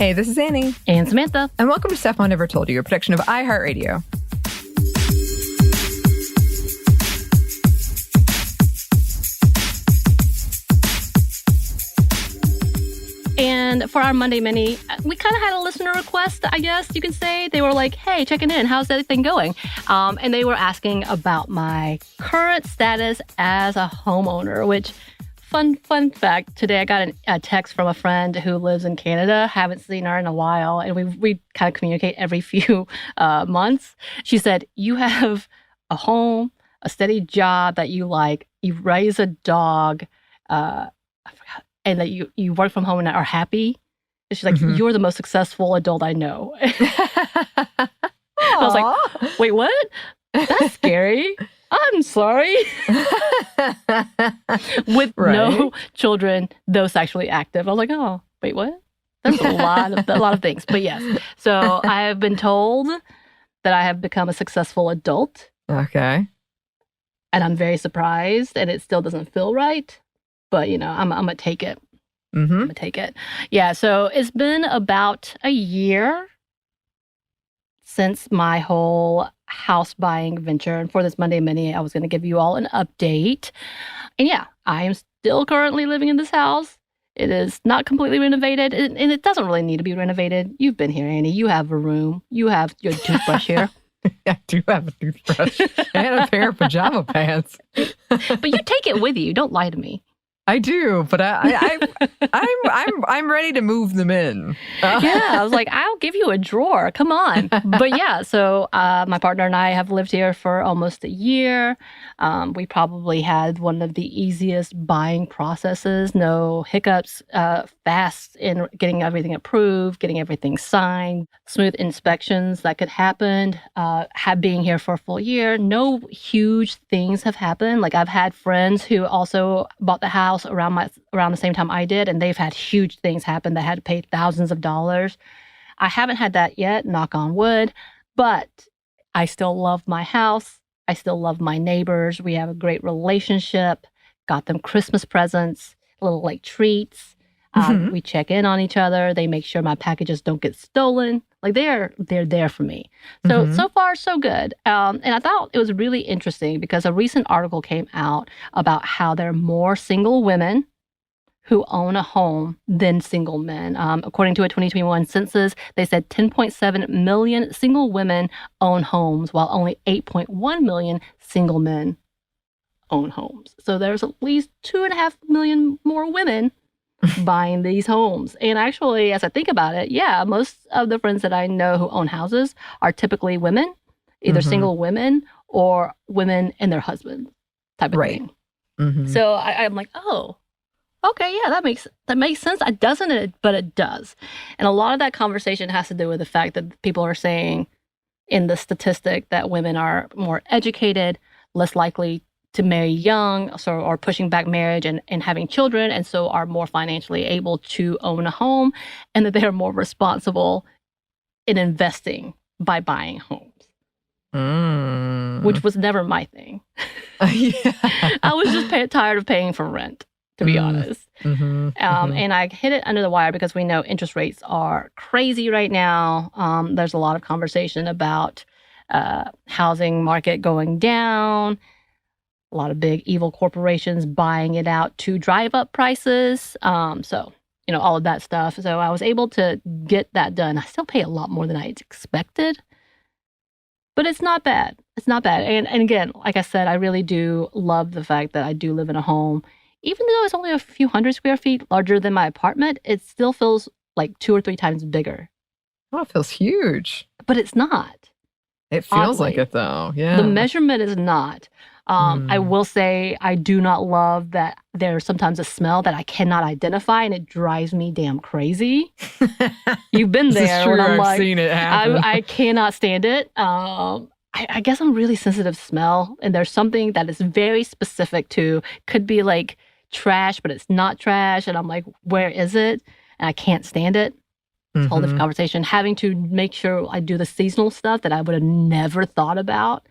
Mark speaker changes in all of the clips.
Speaker 1: Hey, this is Anney.
Speaker 2: And Samantha.
Speaker 1: And welcome to Stuff Mom Never Told You, a production of iHeartRadio.
Speaker 2: And for our Monday Mini, we kind of had a listener request, I guess you could say. They were like, hey, checking in. How's everything going? And they were asking about my current status as a homeowner, which, fun fact, today I got a text from a friend who lives in Canada. Haven't seen her in a while, and we kind of communicate every few months. She said, you have a home, a steady job that you like, you raise a dog, I forgot, and that you work from home and are happy. And she's like, you're the most successful adult I know. I was like, wait, what? That's scary. I'm sorry. With no children, though sexually active. I was like, oh, wait, what? That's a lot of things. But yes. So I have been told that I have become a successful adult.
Speaker 1: Okay.
Speaker 2: And I'm very surprised, and it still doesn't feel right. But, you know, I'm going to take it. I'm going to take it. Yeah, so it's been about a year since my whole house buying venture. And for this Monday Mini, I was going to give you all an update. And yeah, I am still currently living in this house. It is not completely renovated, and it doesn't really need to be renovated. You've been here, Anney. You have a room. You have your toothbrush here.
Speaker 1: I do have a toothbrush and a pair of pajama pants.
Speaker 2: But you take it with you. Don't lie to me.
Speaker 1: I do, but I'm ready to move them in.
Speaker 2: Yeah, I was like, I'll give you a drawer. Come on. But yeah, so my partner and I have lived here for almost a year. We probably had one of the easiest buying processes. No hiccups, fast in getting everything approved, getting everything signed, smooth inspections that could happen. Being here for a full year, no huge things have happened. Like I've had friends who also bought the house around the same time I did, and they've had huge things happen that had to pay thousands of dollars. I haven't had that yet, knock on wood, but I still love my house. I still love my neighbors. We have a great relationship. Got them Christmas presents, little like treats. We check in on each other. They make sure my packages don't get stolen. Like they're there for me. So far, so good. And I thought it was really interesting because a recent article came out about how there are more single women who own a home than single men. According to a 2021 census, they said 10.7 million single women own homes, while only 8.1 million single men own homes. So there's at least 2.5 million more women buying these homes. And actually, as I think about it, yeah, most of the friends that I know who own houses are typically women, either single women or women and their husbands type of thing. So I'm like, oh, okay, yeah, that makes sense. It doesn't, but it does. And a lot of that conversation has to do with the fact that people are saying in the statistic that women are more educated, less likely to marry young, or pushing back marriage and having children, and so are more financially able to own a home, and that they are more responsible in investing by buying homes, which was never my thing. I was just tired of paying for rent, to be honest. And I hit it under the wire because we know interest rates are crazy right now. There's a lot of conversation about housing market going down, a lot of big evil corporations buying it out to drive up prices. So, you know, all of that stuff. So I was able to get that done. I still pay a lot more than I expected, but it's not bad. It's not bad. And again, like I said, I really do love the fact that I do live in a home. Even though it's only a few hundred square feet larger than my apartment, it still feels like 2 or 3 times bigger.
Speaker 1: Oh, it feels huge.
Speaker 2: But it's not.
Speaker 1: It feels like it, though. Yeah.
Speaker 2: The measurement is not. I will say I do not love that there's sometimes a smell that I cannot identify, and it drives me damn crazy. You've been there.
Speaker 1: This is true.
Speaker 2: I've
Speaker 1: seen it happen.
Speaker 2: I cannot stand it. I guess I'm really sensitive to smell, and there's something that is very specific to, could be like trash, but it's not trash, and I'm like, where is it? And I can't stand it. It's a whole different conversation. Having to make sure I do the seasonal stuff that I would have never thought about.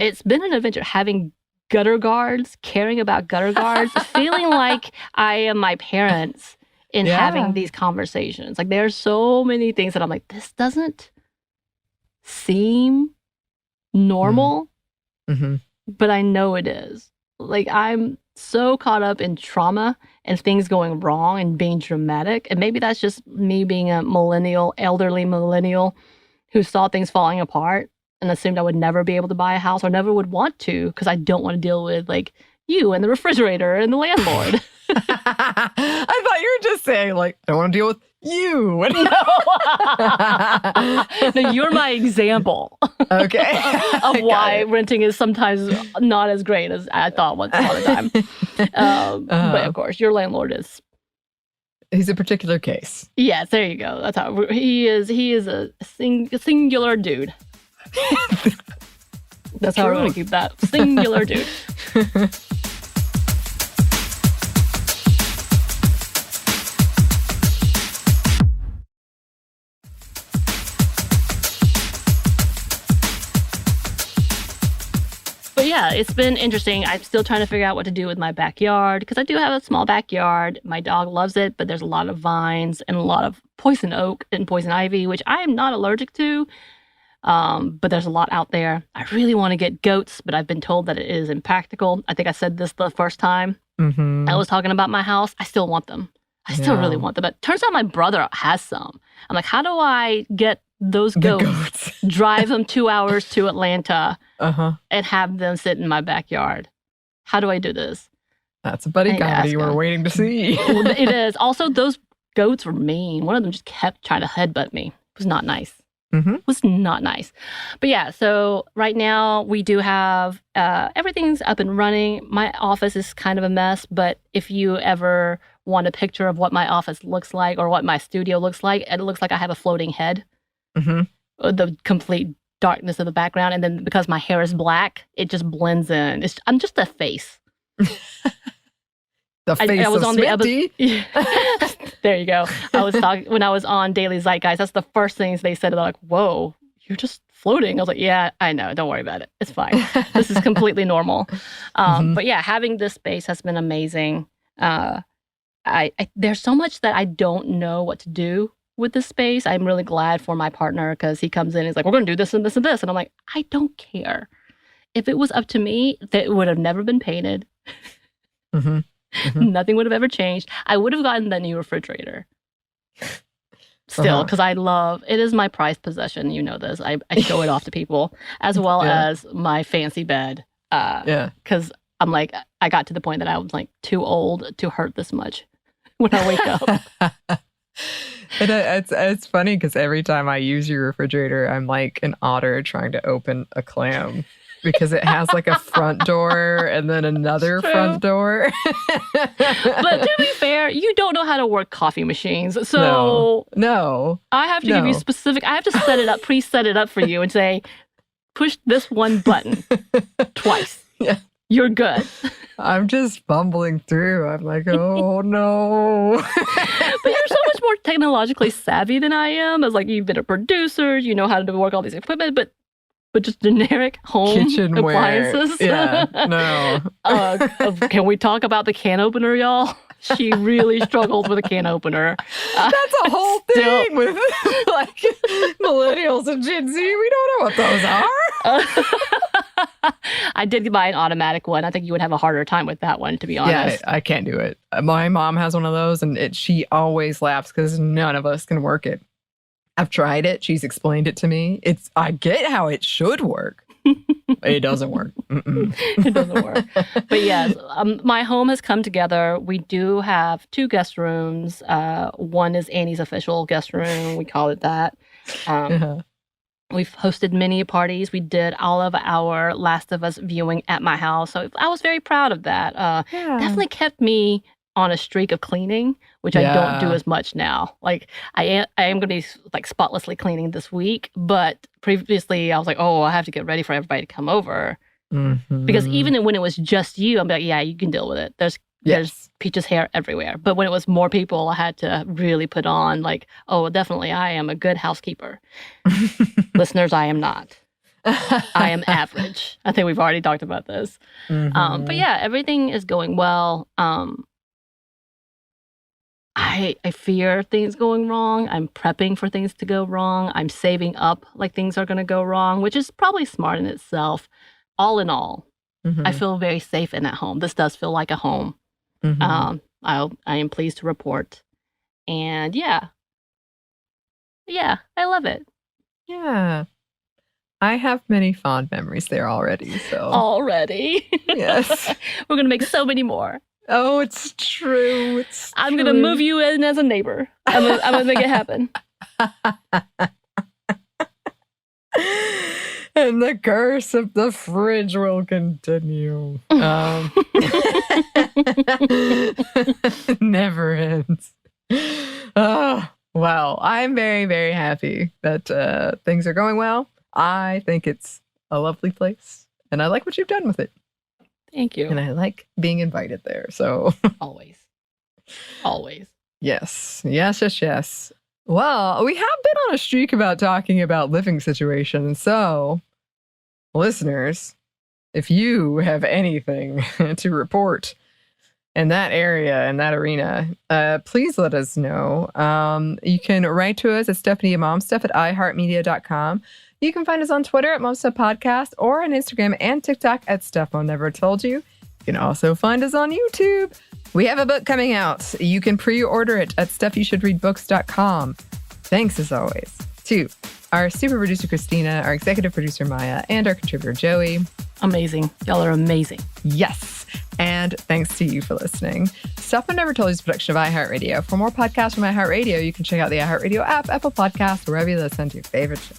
Speaker 2: It's been an adventure having gutter guards, caring about gutter guards, feeling like I am my parents in having these conversations. Like there's so many things that I'm like, this doesn't seem normal, but I know it is. Like I'm so caught up in trauma and things going wrong and being dramatic. And maybe that's just me being a millennial, elderly millennial who saw things falling apart and assumed I would never be able to buy a house or never would want to because I don't want to deal with like you and the refrigerator and the landlord.
Speaker 1: I thought you were just saying like, I don't want to deal with you.
Speaker 2: No, you're my example.
Speaker 1: Okay.
Speaker 2: Of why renting is sometimes not as great as I thought once upon a time. But of course, your landlord is.
Speaker 1: He's a particular case.
Speaker 2: Yes, there you go. That's how he is. He is a singular dude. That's how we're going to keep that. Singular dude. But yeah, it's been interesting. I'm still trying to figure out what to do with my backyard because I do have a small backyard. My dog loves it, but there's a lot of vines and a lot of poison oak and poison ivy, which I am not allergic to. But there's a lot out there. I really want to get goats, but I've been told that it is impractical. I think I said this the first time I was talking about my house. I still want them. I still really want them. But turns out my brother has some. I'm like, how do I get those goats. Drive them 2 hours to Atlanta and have them sit in my backyard? How do I do this?
Speaker 1: That's a buddy comedy we're waiting to see.
Speaker 2: It is. Also, those goats were mean. One of them just kept trying to headbutt me. It was not nice. It was not nice. But yeah, so right now we do have everything's up and running. My office is kind of a mess, but if you ever want a picture of what my office looks like or what my studio looks like, it looks like I have a floating head. The complete darkness of the background. And then because my hair is black, it just blends in. I'm just a face.
Speaker 1: The face
Speaker 2: I was
Speaker 1: of
Speaker 2: on
Speaker 1: Smitty.
Speaker 2: There you go. I was talking when I was on Daily Zeitgeist. That's the first things they said. They're like, "Whoa, you're just floating." I was like, "Yeah, I know. Don't worry about it. It's fine. This is completely normal." But yeah, having this space has been amazing. There's so much that I don't know what to do with this space. I'm really glad for my partner because he comes in and he's like, "We're going to do this and this and this," and I'm like, "I don't care. If it was up to me, that would have never been painted." Nothing would have ever changed. I would have gotten the new refrigerator still because I love it. Is my prized possession. You know this. I show it off to people as well as my fancy bed. Because I'm like, I got to the point that I was like too old to hurt this much when I wake up.
Speaker 1: It's funny because every time I use your refrigerator, I'm like an otter trying to open a clam. Because it has like a front door and then another front door.
Speaker 2: But to be fair, you don't know how to work coffee machines. So
Speaker 1: no.
Speaker 2: I have to give you specific. I have to preset it up for you and say, push this one button twice.
Speaker 1: Yeah.
Speaker 2: You're good.
Speaker 1: I'm just fumbling through. I'm like, oh no.
Speaker 2: But you're so much more technologically savvy than I am. As like, you've been a producer, you know how to work all these equipment, but just generic home
Speaker 1: kitchenware.
Speaker 2: Appliances.
Speaker 1: Yeah, no.
Speaker 2: Can we talk about the can opener, y'all? She really struggles with a can opener.
Speaker 1: That's a whole thing with like millennials and Gen Z. We don't know what those are.
Speaker 2: I did buy an automatic one. I think you would have a harder time with that one, to be honest.
Speaker 1: Yeah, I can't do it. My mom has one of those, and she always laughs because none of us can work it. I've tried it. She's explained it to me. I get how it should work. It doesn't work.
Speaker 2: It doesn't work. But yes, my home has come together. We do have 2 guest rooms. One is Anney's official guest room. We call it that. We've hosted many parties. We did all of our Last of Us viewing at my house. So I was very proud of that. Definitely kept me on a streak of cleaning, which I don't do as much now. Like I am going to be like spotlessly cleaning this week, but previously I was like, oh, I have to get ready for everybody to come over. Because even when it was just you, I'm like, yeah, you can deal with it. There's Peach's hair everywhere. But when it was more people, I had to really put on like, oh, definitely I am a good housekeeper. Listeners, I am not. I am average. I think we've already talked about this. But yeah, everything is going well. I fear things going wrong. I'm prepping for things to go wrong. I'm saving up like things are going to go wrong, which is probably smart in itself. All in all, I feel very safe and at home. This does feel like a home. I am pleased to report. And yeah, I love it.
Speaker 1: Yeah. I have many fond memories there already. So
Speaker 2: Already?
Speaker 1: Yes.
Speaker 2: We're going to make so many more.
Speaker 1: Oh, it's true.
Speaker 2: I'm going to move you in as a neighbor. I'm going to make it happen.
Speaker 1: And the curse of the fridge will continue. Never ends. Oh, well, I'm very, very happy that things are going well. I think it's a lovely place, and I like what you've done with it.
Speaker 2: Thank you.
Speaker 1: And I like being invited there. So
Speaker 2: Always.
Speaker 1: Yes. Well, we have been on a streak about talking about living situations. So, listeners, if you have anything to report in that area, in that arena, please let us know. You can write to us at StephanieMomStuff@iHeartMedia.com. You can find us on Twitter at MomStuffPodcast or on Instagram and TikTok at Stuff Mom Never Told You. You can also find us on YouTube. We have a book coming out. You can pre-order it at StuffYouShouldReadBooks.com. Thanks, as always, to our super producer, Christina, our executive producer, Maya, and our contributor, Joey.
Speaker 2: Amazing. Y'all are amazing.
Speaker 1: Yes. And thanks to you for listening. Stuff Mom Never Told You is a production of iHeartRadio. For more podcasts from iHeartRadio, you can check out the iHeartRadio app, Apple Podcasts, wherever you listen to your favorite show.